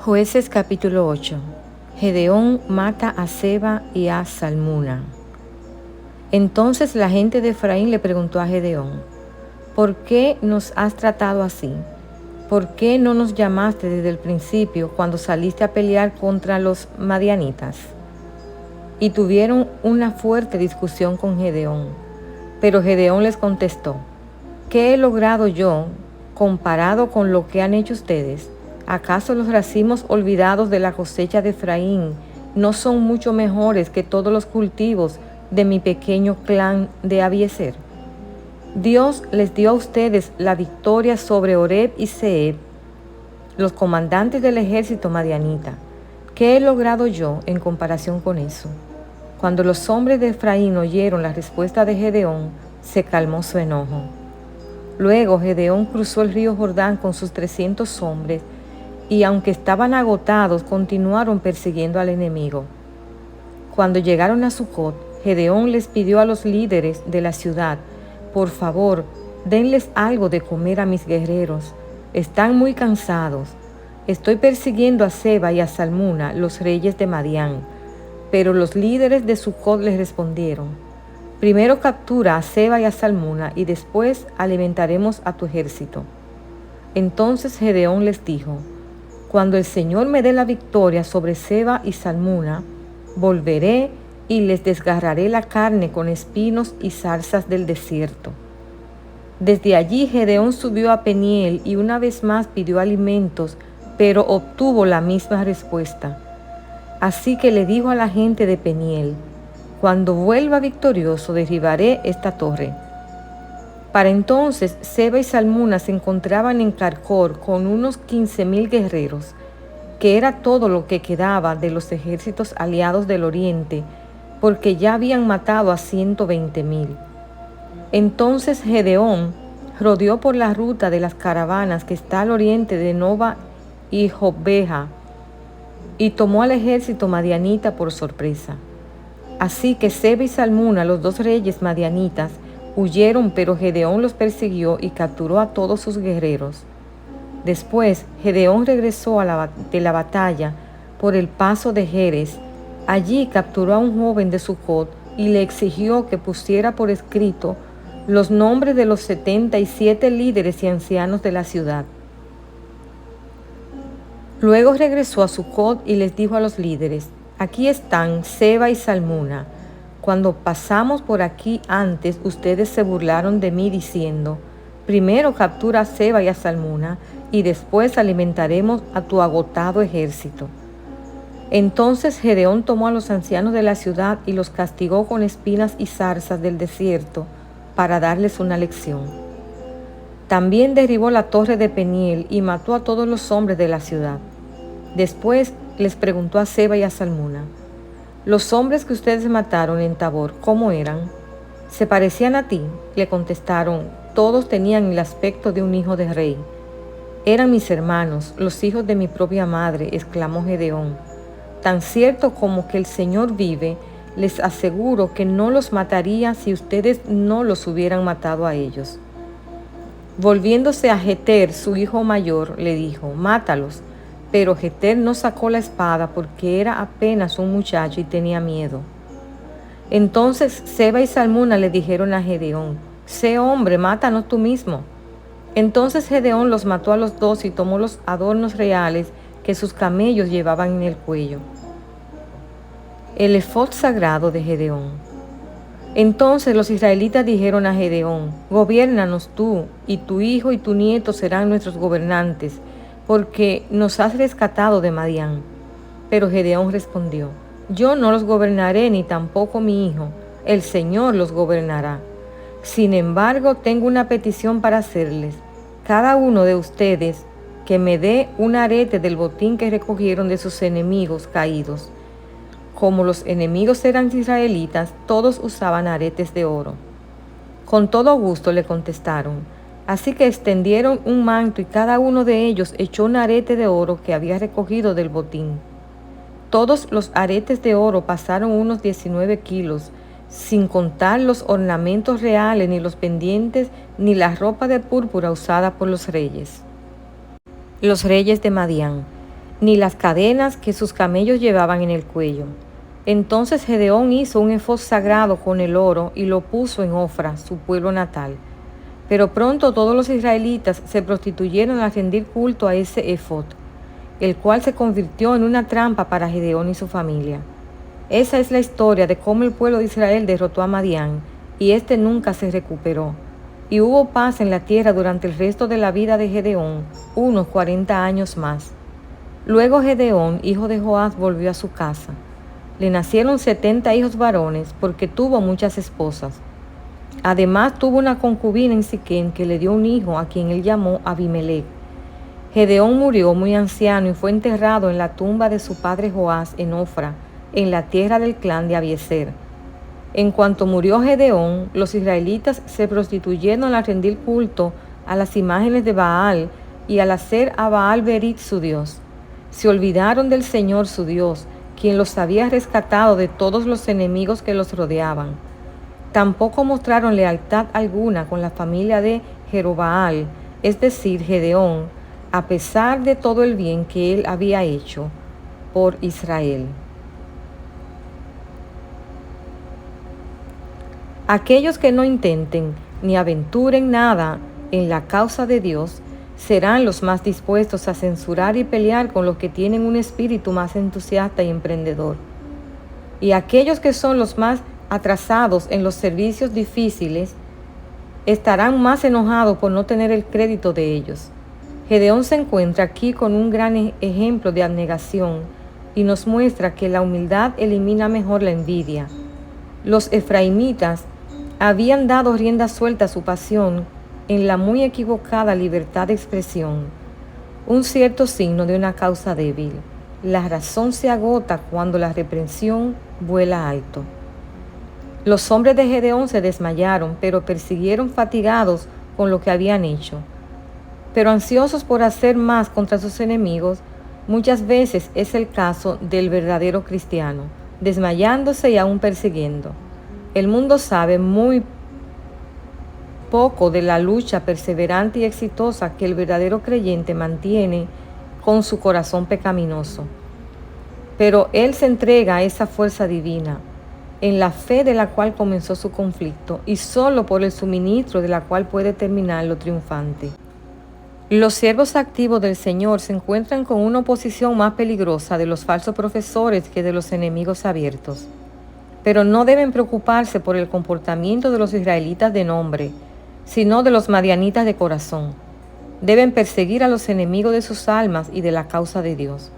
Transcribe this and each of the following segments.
Jueces capítulo 8. Gedeón mata a Seba y a Salmuna. Entonces la gente de Efraín le preguntó a Gedeón: ¿por qué nos has tratado así? ¿Por qué no nos llamaste desde el principio cuando saliste a pelear contra los madianitas? Y tuvieron una fuerte discusión con Gedeón. Pero Gedeón les contestó: ¿qué he logrado yo comparado con lo que han hecho ustedes? ¿Acaso los racimos olvidados de la cosecha de Efraín no son mucho mejores que todos los cultivos de mi pequeño clan de Abiezer? Dios les dio a ustedes la victoria sobre Oreb y Zeeb, los comandantes del ejército madianita. ¿Qué he logrado yo en comparación con eso? Cuando los hombres de Efraín oyeron la respuesta de Gedeón, se calmó su enojo. Luego Gedeón cruzó el río Jordán con sus 300 hombres, y aunque estaban agotados, continuaron persiguiendo al enemigo. Cuando llegaron a Sucot, Gedeón les pidió a los líderes de la ciudad: por favor, denles algo de comer a mis guerreros. Están muy cansados. Estoy persiguiendo a Seba y a Salmuna, los reyes de Madián. Pero los líderes de Sucot les respondieron: primero captura a Seba y a Salmuna y después alimentaremos a tu ejército. Entonces Gedeón les dijo: cuando el Señor me dé la victoria sobre Seba y Salmuna, volveré y les desgarraré la carne con espinos y zarzas del desierto. Desde allí Gedeón subió a Peniel y una vez más pidió alimentos, pero obtuvo la misma respuesta. Así que le dijo a la gente de Peniel: cuando vuelva victorioso derribaré esta torre. Para entonces Seba y Salmuna se encontraban en Carcor con unos 15,000 guerreros, que era todo lo que quedaba de los ejércitos aliados del oriente, porque ya habían matado a 120,000. Entonces Gedeón rodeó por la ruta de las caravanas que está al oriente de Nova y Jobbeja, y tomó al ejército madianita por sorpresa. Así que Seba y Salmuna, los dos reyes madianitas, huyeron, pero Gedeón los persiguió y capturó a todos sus guerreros. Después, Gedeón regresó de la batalla por el paso de Jerez. Allí capturó a un joven de Sucot y le exigió que pusiera por escrito los nombres de los 77 líderes y ancianos de la ciudad. Luego regresó a Sucot y les dijo a los líderes: aquí están Seba y Salmuna. Cuando pasamos por aquí antes, ustedes se burlaron de mí diciendo: primero captura a Seba y a Salmuna, y después alimentaremos a tu agotado ejército. Entonces Gedeón tomó a los ancianos de la ciudad y los castigó con espinas y zarzas del desierto para darles una lección. También derribó la torre de Peniel y mató a todos los hombres de la ciudad. Después les preguntó a Seba y a Salmuna: los hombres que ustedes mataron en Tabor, ¿cómo eran? ¿Se parecían a ti? Le contestaron: todos tenían el aspecto de un hijo de rey. Eran mis hermanos, los hijos de mi propia madre, exclamó Gedeón. Tan cierto como que el Señor vive, les aseguro que no los mataría si ustedes no los hubieran matado a ellos. Volviéndose a Jeter, su hijo mayor, le dijo: mátalos. Pero Jeter no sacó la espada porque era apenas un muchacho y tenía miedo. Entonces Seba y Salmuna le dijeron a Gedeón: sé hombre, mátanos tú mismo. Entonces Gedeón los mató a los dos y tomó los adornos reales que sus camellos llevaban en el cuello. El efod sagrado de Gedeón. Entonces los israelitas dijeron a Gedeón: gobiérnanos tú, y tu hijo y tu nieto serán nuestros gobernantes, porque nos has rescatado de Madián. Pero Gedeón respondió: yo no los gobernaré, ni tampoco mi hijo, el Señor los gobernará. Sin embargo, tengo una petición para hacerles: cada uno de ustedes que me dé un arete del botín que recogieron de sus enemigos caídos. Como los enemigos eran israelitas, todos usaban aretes de oro. Con todo gusto, le contestaron. Así que extendieron un manto y cada uno de ellos echó un arete de oro que había recogido del botín. Todos los aretes de oro pasaron unos 19 kilos, sin contar los ornamentos reales, ni los pendientes, ni la ropa de púrpura usada por los reyes. Los reyes de Madián. ni las cadenas que sus camellos llevaban en el cuello. Entonces Gedeón hizo un efod sagrado con el oro y lo puso en Ofra, su pueblo natal. Pero pronto todos los israelitas se prostituyeron al rendir culto a ese efod, el cual se convirtió en una trampa para Gedeón y su familia. Esa es la historia de cómo el pueblo de Israel derrotó a Madián, y éste nunca se recuperó. Y hubo paz en la tierra durante el resto de la vida de Gedeón, unos 40 años más. Luego Gedeón, hijo de Joás, volvió a su casa. Le nacieron 70 hijos varones, porque tuvo muchas esposas. Además tuvo una concubina en Siquem que le dio un hijo a quien él llamó Abimelech. Gedeón murió muy anciano y fue enterrado en la tumba de su padre Joás en Ofra, en la tierra del clan de Abiezer. En cuanto murió Gedeón, los israelitas se prostituyeron al rendir culto a las imágenes de Baal y al hacer a Baal Berit su dios. Se olvidaron del Señor su Dios, quien los había rescatado de todos los enemigos que los rodeaban. Tampoco mostraron lealtad alguna con la familia de Jerobaal, es decir, Gedeón, a pesar de todo el bien que él había hecho por Israel. Aquellos que no intenten ni aventuren nada en la causa de Dios serán los más dispuestos a censurar y pelear con los que tienen un espíritu más entusiasta y emprendedor. Y aquellos que son los más atrasados en los servicios difíciles estarán más enojados por no tener el crédito de ellos. Gedeón se encuentra aquí con un gran ejemplo de abnegación y nos muestra que la humildad elimina mejor la envidia. Los efraimitas habían dado rienda suelta a su pasión en la muy equivocada libertad de expresión, un cierto signo de una causa débil. La razón se agota cuando la reprensión vuela alto. Los hombres de Gedeón se desmayaron, pero persiguieron fatigados con lo que habían hecho. Pero ansiosos por hacer más contra sus enemigos, muchas veces es el caso del verdadero cristiano, desmayándose y aún persiguiendo. El mundo sabe muy poco de la lucha perseverante y exitosa que el verdadero creyente mantiene con su corazón pecaminoso. Pero él se entrega a esa fuerza divina, en la fe de la cual comenzó su conflicto y solo por el suministro de la cual puede terminarlo triunfante. Los siervos activos del Señor se encuentran con una oposición más peligrosa de los falsos profesores que de los enemigos abiertos. Pero no deben preocuparse por el comportamiento de los israelitas de nombre, sino de los madianitas de corazón. Deben perseguir a los enemigos de sus almas y de la causa de Dios,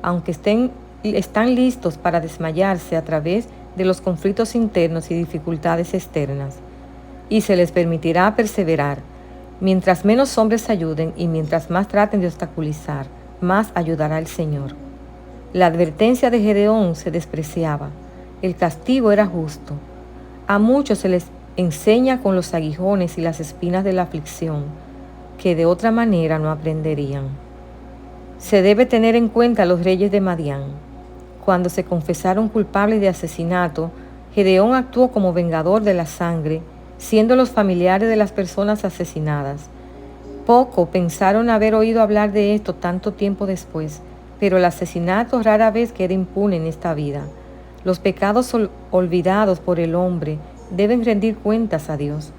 aunque están listos para desmayarse a través de los conflictos internos y dificultades externas, y se les permitirá perseverar. Mientras menos hombres ayuden y mientras más traten de obstaculizar, más ayudará el Señor. La advertencia de Gedeón se despreciaba. El castigo era justo. A muchos se les enseña con los aguijones y las espinas de la aflicción, que de otra manera no aprenderían. Se debe tener en cuenta a los reyes de Madián. Cuando se confesaron culpables de asesinato, Gedeón actuó como vengador de la sangre, siendo los familiares de las personas asesinadas. Poco pensaron haber oído hablar de esto tanto tiempo después, pero el asesinato rara vez queda impune en esta vida. Los pecados olvidados por el hombre deben rendir cuentas a Dios.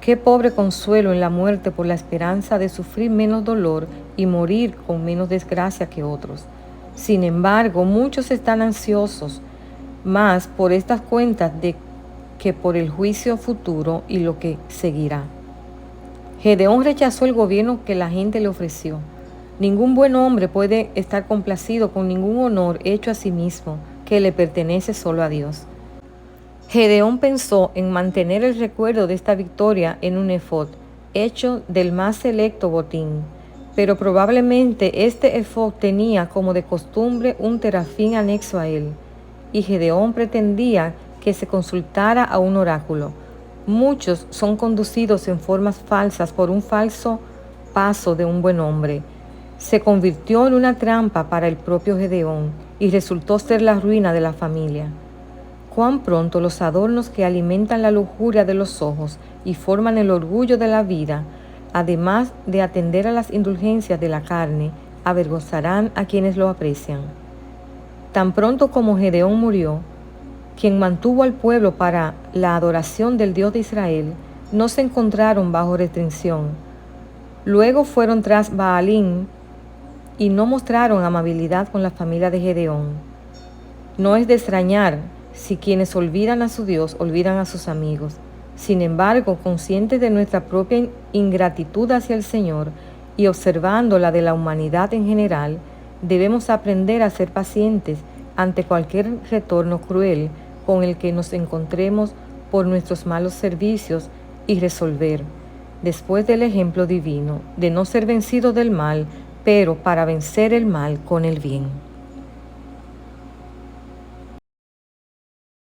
Qué pobre consuelo en la muerte por la esperanza de sufrir menos dolor y morir con menos desgracia que otros. Sin embargo, muchos están ansiosos más por estas cuentas que por el juicio futuro y lo que seguirá. Gedeón rechazó el gobierno que la gente le ofreció. Ningún buen hombre puede estar complacido con ningún honor hecho a sí mismo, que le pertenece solo a Dios. Gedeón pensó en mantener el recuerdo de esta victoria en un efod, hecho del más selecto botín, pero probablemente este efod tenía como de costumbre un terafín anexo a él, y Gedeón pretendía que se consultara a un oráculo. Muchos son conducidos en formas falsas por un falso paso de un buen hombre. Se convirtió en una trampa para el propio Gedeón y resultó ser la ruina de la familia. Cuán pronto los adornos que alimentan la lujuria de los ojos y forman el orgullo de la vida, además de atender a las indulgencias de la carne, avergonzarán a quienes lo aprecian. Tan pronto como Gedeón murió, quien mantuvo al pueblo para la adoración del Dios de Israel, no se encontraron bajo restricción. Luego fueron tras Baalín y no mostraron amabilidad con la familia de Gedeón. No es de extrañar si quienes olvidan a su Dios olvidan a sus amigos. Sin embargo, conscientes de nuestra propia ingratitud hacia el Señor y observando la de la humanidad en general, debemos aprender a ser pacientes ante cualquier retorno cruel con el que nos encontremos por nuestros malos servicios y resolver, después del ejemplo divino, de no ser vencidos del mal, pero para vencer el mal con el bien.